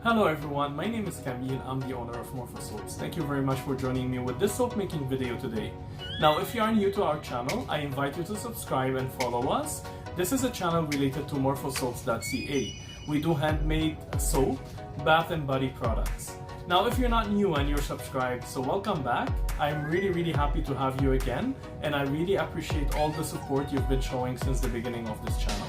Hello everyone, my name is Camille. I'm the owner of Morfosoaps. Thank you very much for joining me with this soap making video today. Now, if you are new to our channel, I invite you to subscribe and follow us. This is a channel related to morfosoaps.ca. We do handmade soap, bath and body products. Now, if you're not new and you're subscribed, so welcome back. I'm really happy to have you again, and I really appreciate all the support you've been showing since the beginning of this channel.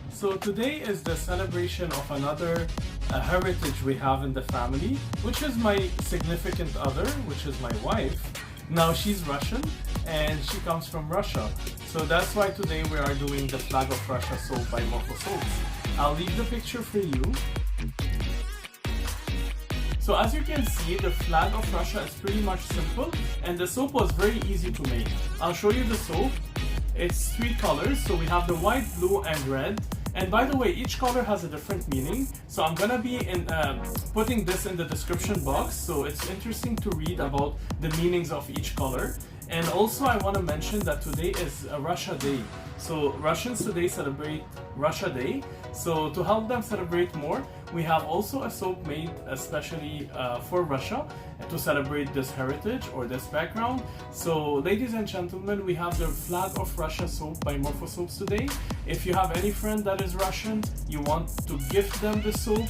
So today is the celebration of another heritage we have in the family, which is my significant other, which is my wife. Now she's Russian and she comes from Russia. So that's why today we are doing the Flag of Russia soap by Morfosoaps. I'll leave the picture for you. So as you can see, the Flag of Russia is pretty much simple and the soap was very easy to make. I'll show you the soap. It's 3 colors, so we have the white, blue and red. And by the way, each color has a different meaning, so I'm gonna be putting this in the description box, so it's interesting to read about the meanings of each color. And also I want to mention that today is a Russia Day. So Russians today celebrate Russia Day. So to help them celebrate more, we have also a soap made especially for Russia to celebrate this heritage or this background. So ladies and gentlemen, we have the Flag of Russia soap by Morfosoaps today. If you have any friend that is Russian, you want to gift them the soap,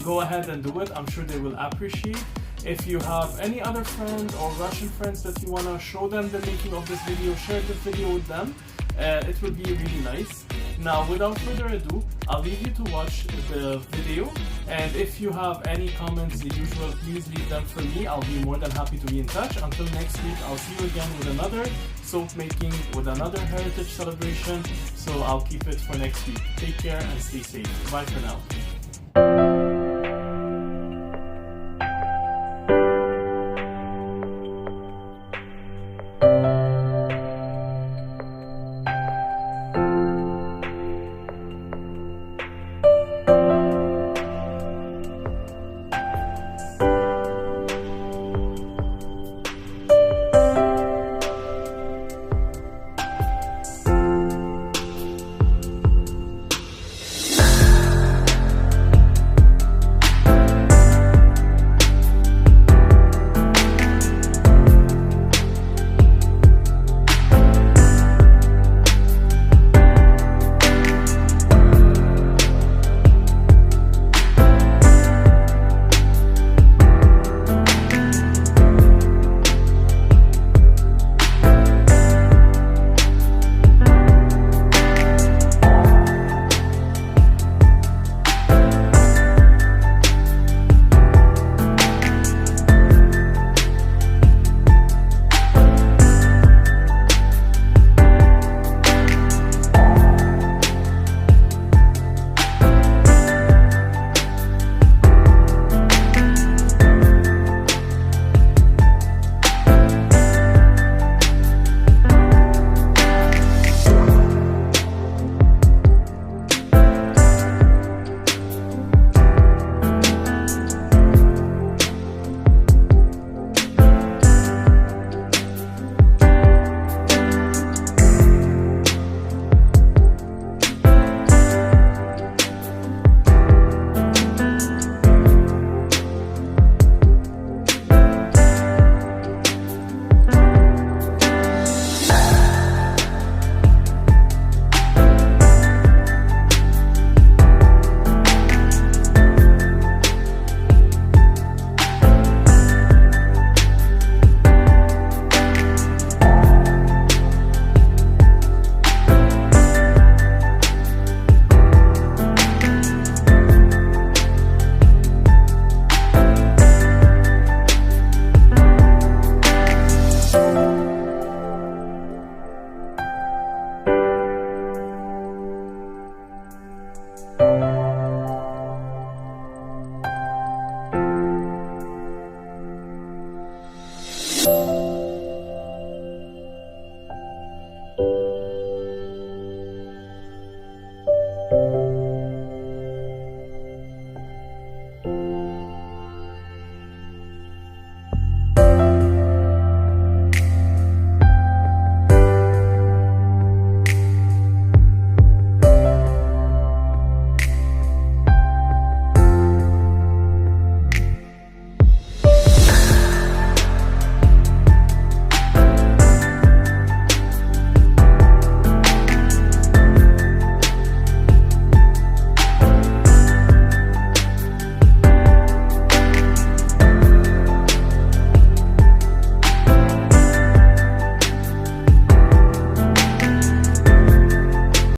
go ahead and do it. I'm sure they will appreciate. If you have any other friends or Russian friends that you want to show them the making of this video, share this video with them. It will be really nice. Now, without further ado, I'll leave you to watch the video. And if you have any comments, the usual, please leave them for me. I'll be more than happy to be in touch. Until next week, I'll see you again with another soap making, with another heritage celebration. So I'll keep it for next week. Take care and stay safe. Bye for now.